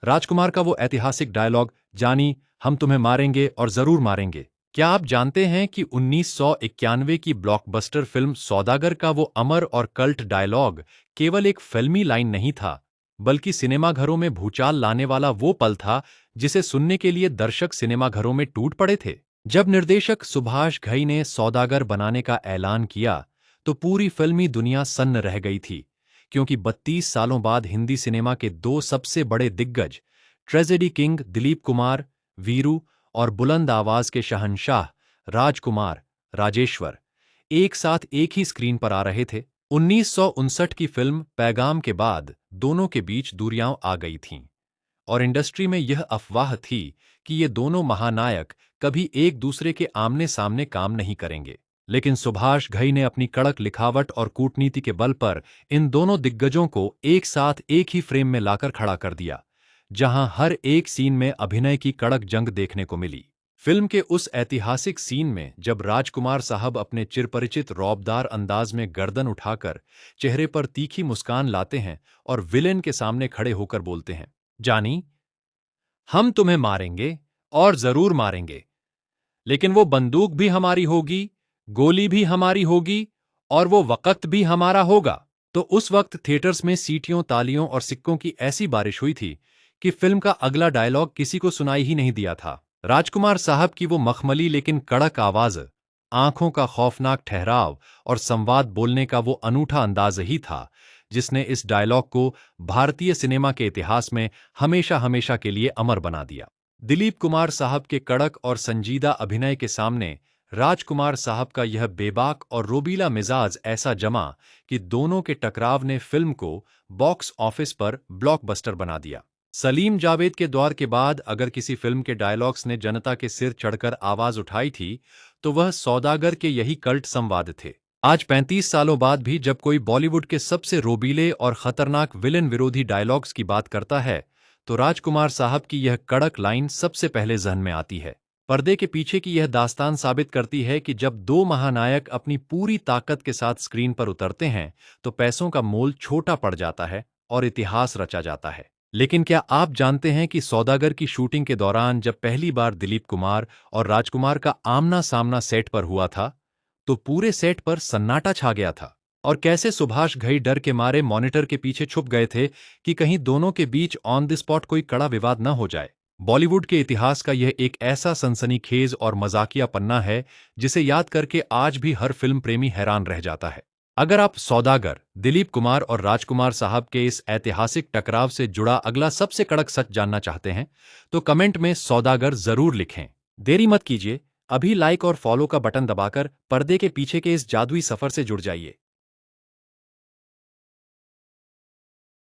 राजकुमार का वो ऐतिहासिक डायलॉग, जानी हम तुम्हें मारेंगे और जरूर मारेंगे। क्या आप जानते हैं कि 1991 की ब्लॉकबस्टर फिल्म सौदागर का वो अमर और कल्ट डायलॉग केवल एक फिल्मी लाइन नहीं था, बल्कि सिनेमाघरों में भूचाल लाने वाला वो पल था जिसे सुनने के लिए दर्शक सिनेमाघरों में टूट पड़े थे। जब निर्देशक सुभाष घई ने सौदागर बनाने का ऐलान किया, तो पूरी फिल्मी दुनिया सन्न रह गई थी, क्योंकि 32 सालों बाद हिंदी सिनेमा के दो सबसे बड़े दिग्गज, ट्रेजेडी किंग दिलीप कुमार, वीरू, और बुलंद आवाज के शहंशाह राजकुमार, राजेश्वर, एक साथ एक ही स्क्रीन पर आ रहे थे। 1959 की फिल्म पैगाम के बाद दोनों के बीच दूरियां आ गई थीं, और इंडस्ट्री में यह अफवाह थी कि ये दोनों महानायक कभी एक दूसरे के आमने सामने काम नहीं करेंगे। लेकिन सुभाष घई ने अपनी कड़क लिखावट और कूटनीति के बल पर इन दोनों दिग्गजों को एक साथ एक ही फ्रेम में लाकर खड़ा कर दिया, जहां हर एक सीन में अभिनय की कड़क जंग देखने को मिली। फिल्म के उस ऐतिहासिक सीन में जब राजकुमार साहब अपने चिरपरिचित रौबदार अंदाज में गर्दन उठाकर चेहरे पर तीखी मुस्कान लाते हैं और विलेन के सामने खड़े होकर बोलते हैं, जानी हम तुम्हें मारेंगे और जरूर मारेंगे, लेकिन वो बंदूक भी हमारी होगी, गोली भी हमारी होगी, और वो वक्त भी हमारा होगा। तो उस वक्त थिएटर्स में सीटियों, तालियों और सिक्कों की ऐसी बारिश हुई थी कि फिल्म का अगला डायलॉग किसी को सुनाई ही नहीं दिया था। राजकुमार साहब की वो मखमली लेकिन कड़क आवाज, आंखों का खौफनाक ठहराव और संवाद बोलने का वो अनूठा अंदाज ही था जिसने इस डायलॉग को भारतीय सिनेमा के इतिहास में हमेशा हमेशा के लिए अमर बना दिया। दिलीप कुमार साहब के कड़क और संजीदा अभिनय के सामने राजकुमार साहब का यह बेबाक और रोबीला मिजाज ऐसा जमा कि दोनों के टकराव ने फिल्म को बॉक्स ऑफिस पर ब्लॉकबस्टर बना दिया। सलीम जावेद के दौर के बाद अगर किसी फिल्म के डायलॉग्स ने जनता के सिर चढ़कर आवाज उठाई थी, तो वह सौदागर के यही कल्ट संवाद थे। आज 35 सालों बाद भी जब कोई बॉलीवुड के सबसे रोबीले और खतरनाक विलेन विरोधी डायलॉग्स की बात करता है, तो राजकुमार साहब की यह कड़क लाइन सबसे पहले जहन में आती है। पर्दे के पीछे की यह दास्तान साबित करती है कि जब दो महानायक अपनी पूरी ताकत के साथ स्क्रीन पर उतरते हैं, तो पैसों का मोल छोटा पड़ जाता है और इतिहास रचा जाता है। लेकिन क्या आप जानते हैं कि सौदागर की शूटिंग के दौरान जब पहली बार दिलीप कुमार और राजकुमार का आमना सामना सेट पर हुआ था, तो पूरे सेट पर सन्नाटा छा गया था, और कैसे सुभाष घई डर के मारे मॉनिटर के पीछे छुप गए थे कि कहीं दोनों के बीच ऑन द स्पॉट कोई कड़ा विवाद न हो जाए। बॉलीवुड के इतिहास का यह एक ऐसा सनसनीखेज और मजाकिया पन्ना है जिसे याद करके आज भी हर फिल्म प्रेमी हैरान रह जाता है। अगर आप सौदागर, दिलीप कुमार और राजकुमार साहब के इस ऐतिहासिक टकराव से जुड़ा अगला सबसे कड़क सच जानना चाहते हैं, तो कमेंट में सौदागर जरूर लिखें। देरी मत कीजिए, अभी लाइक और फॉलो का बटन दबाकर पर्दे के पीछे के इस जादुई सफर से जुड़ जाइए।